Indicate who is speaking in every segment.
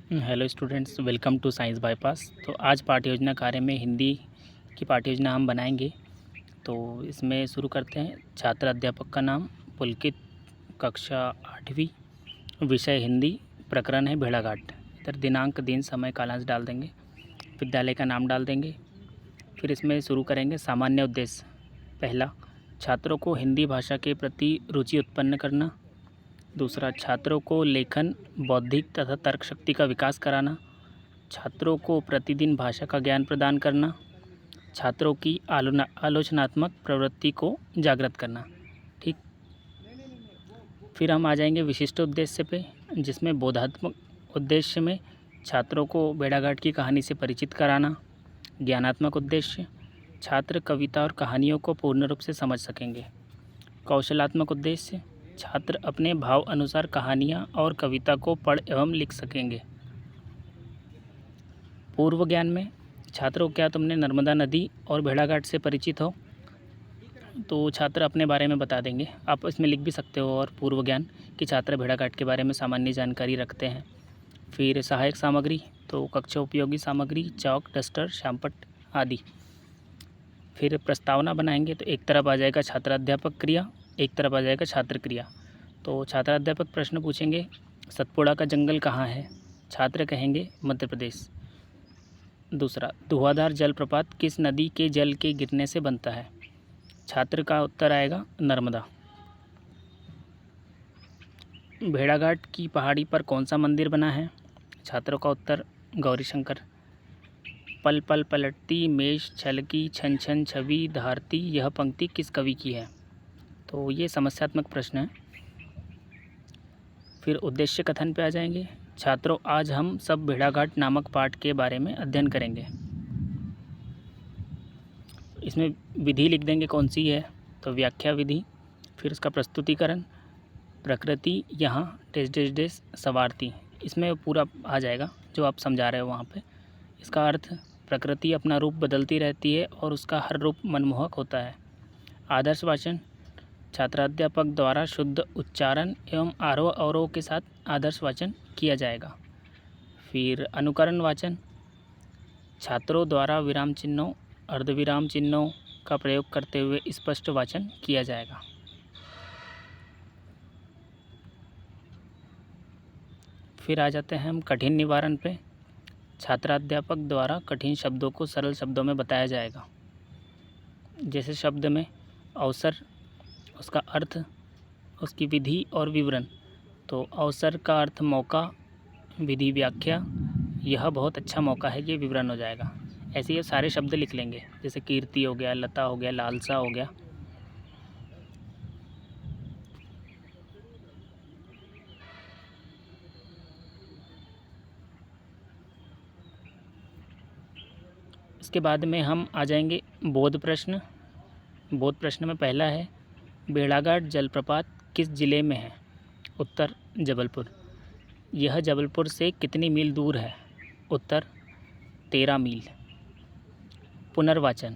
Speaker 1: Hello students, welcome to science bypass. तो आज पाठ्य योजना कार्य में हिंदी की पाठ्य योजना हम बनाएंगे। तो इसमें शुरू करते हैं। छात्र अध्यापक का नाम पुलकित, कक्षा 8वीं, विषय हिंदी, प्रकरण है भेड़ाघाट। इधर दिनांक, दिन, समय, कालांश डाल देंगे, विद्यालय का नाम डाल देंगे। फिर इसमें शुरू करेंगे। सामान्य उद्देश्य: पहला, छात्रों को हिंदी भाषा के प्रति रुचि उत्पन्न करना। दूसरा, छात्रों को लेखन, बौद्धिक तथा तर्क शक्ति का विकास कराना। छात्रों को प्रतिदिन भाषा का ज्ञान प्रदान करना। छात्रों की आलोचनात्मक प्रवृत्ति को जागृत करना। ठीक। फिर हम आ जाएंगे विशिष्ट उद्देश्य पे, जिसमें बोधात्मक उद्देश्य में छात्रों को भेड़ाघाट की कहानी से परिचित कराना। ज्ञानात्मक उद्देश्य: छात्र कविता और कहानियों को पूर्ण रूप से समझ सकेंगे। कौशलात्मक उद्देश्य: छात्र अपने भाव अनुसार कहानियाँ और कविता को पढ़ एवं लिख सकेंगे। पूर्व ज्ञान में छात्रों, क्या तुमने नर्मदा नदी और भेड़ाघाट से परिचित हो? तो छात्र अपने बारे में बता देंगे। आप इसमें लिख भी सकते हो। और पूर्व ज्ञान कि छात्र भेड़ाघाट के बारे में सामान्य जानकारी रखते हैं। फिर सहायक सामग्री, तो कक्षा उपयोगी सामग्री, चौक, डस्टर, श्यामपट्ट आदि। फिर प्रस्तावना बनाएंगे। तो एक तरफ आ जाएगा छात्राध्यापक क्रिया, एक तरफ आ जाएगा छात्र क्रिया। तो छात्राध्यापक प्रश्न पूछेंगे, सतपुड़ा का जंगल कहाँ है? छात्र कहेंगे मध्य प्रदेश। दूसरा, धुआंधार जलप्रपात किस नदी के जल के गिरने से बनता है? छात्र का उत्तर आएगा नर्मदा। भेड़ाघाट की पहाड़ी पर कौन सा मंदिर बना है? छात्रों का उत्तर गौरीशंकर। पल पल पलटती मेष छलकी छन छन छवि धारती, यह पंक्ति किस कवि की है? तो ये समस्यात्मक प्रश्न है। फिर उद्देश्य कथन पे आ जाएंगे। छात्रों, आज हम सब भेड़ाघाट नामक पाठ के बारे में अध्ययन करेंगे। इसमें विधि लिख देंगे कौन सी है, तो व्याख्या विधि। फिर उसका प्रस्तुतिकरण, प्रकृति यहाँ डेस डेस डेस सवारती, इसमें पूरा आ जाएगा जो आप समझा रहे हो वहाँ पे। इसका अर्थ: प्रकृति अपना रूप बदलती रहती है और उसका हर रूप मनमोहक होता है। आदर्श वाचन: छात्राध्यापक द्वारा शुद्ध उच्चारण एवं आरोह अवरोह के साथ आदर्श वाचन किया जाएगा। फिर अनुकरण वाचन: छात्रों द्वारा विराम चिन्हों, अर्धविराम चिन्हों का प्रयोग करते हुए स्पष्ट वाचन किया जाएगा। फिर आ जाते हैं हम कठिन निवारण पे। छात्राध्यापक द्वारा कठिन शब्दों को सरल शब्दों में बताया जाएगा। जैसे शब्द में अवसर, उसका अर्थ, उसकी विधि और विवरण। तो अवसर का अर्थ मौका, विधि व्याख्या, यह बहुत अच्छा मौका है, ये विवरण हो जाएगा। ऐसे ये सारे शब्द लिख लेंगे, जैसे कीर्ति हो गया, लता हो गया, लालसा हो गया। इसके बाद में हम आ जाएंगे बोध प्रश्न। बोध प्रश्न में पहला है, भेड़ाघाट जलप्रपात किस जिले में है? उत्तर जबलपुर। यह जबलपुर से कितनी मील दूर है? उत्तर 13 मील। पुनर्वाचन: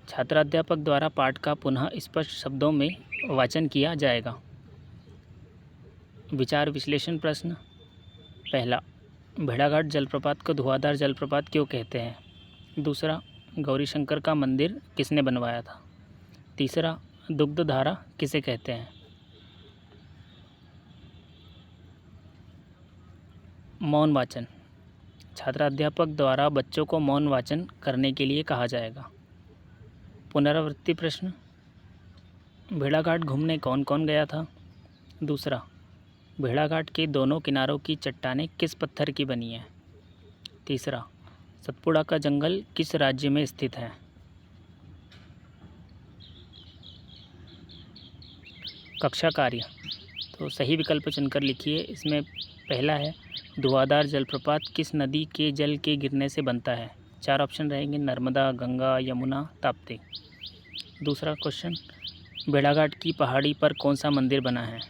Speaker 1: छात्राध्यापक द्वारा पाठ का पुनः स्पष्ट शब्दों में वाचन किया जाएगा। विचार विश्लेषण प्रश्न: पहला, भेड़ाघाट जलप्रपात को धुआंधार जलप्रपात क्यों कहते हैं? दूसरा, गौरीशंकर का मंदिर किसने बनवाया था? तीसरा, दुग्धधारा किसे कहते हैं? मौन वाचन: छात्राध्यापक द्वारा बच्चों को मौन वाचन करने के लिए कहा जाएगा। पुनरावृत्ति प्रश्न: भेड़ाघाट घूमने कौन कौन गया था? दूसरा, भेड़ाघाट के दोनों किनारों की चट्टानें किस पत्थर की बनी हैं? तीसरा, सतपुड़ा का जंगल किस राज्य में स्थित है? कक्षा कार्य, तो सही विकल्प चुनकर लिखिए। इसमें पहला है, धुआंधार जलप्रपात किस नदी के जल के गिरने से बनता है? 4 ऑप्शन रहेंगे, नर्मदा, गंगा, यमुना, ताप्ती। दूसरा क्वेश्चन, भेड़ाघाट की पहाड़ी पर कौन सा मंदिर बना है?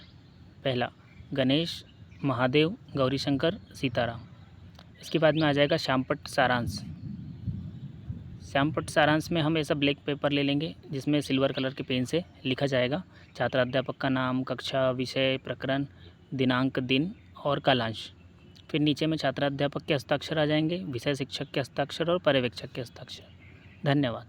Speaker 1: पहला, गणेश, महादेव, गौरीशंकर, सीताराम। इसके बाद में आ जाएगा श्यामपट्ट सारांश। श्यामपट्ट सारांश में हम ऐसा ब्लैक पेपर ले लेंगे जिसमें सिल्वर कलर के पेन से लिखा जाएगा छात्राध्यापक का नाम, कक्षा, विषय, प्रकरण, दिनांक, दिन और कालांश। फिर नीचे में छात्राध्यापक के हस्ताक्षर आ जाएंगे, विषय शिक्षक के हस्ताक्षर और पर्यवेक्षक के हस्ताक्षर। धन्यवाद।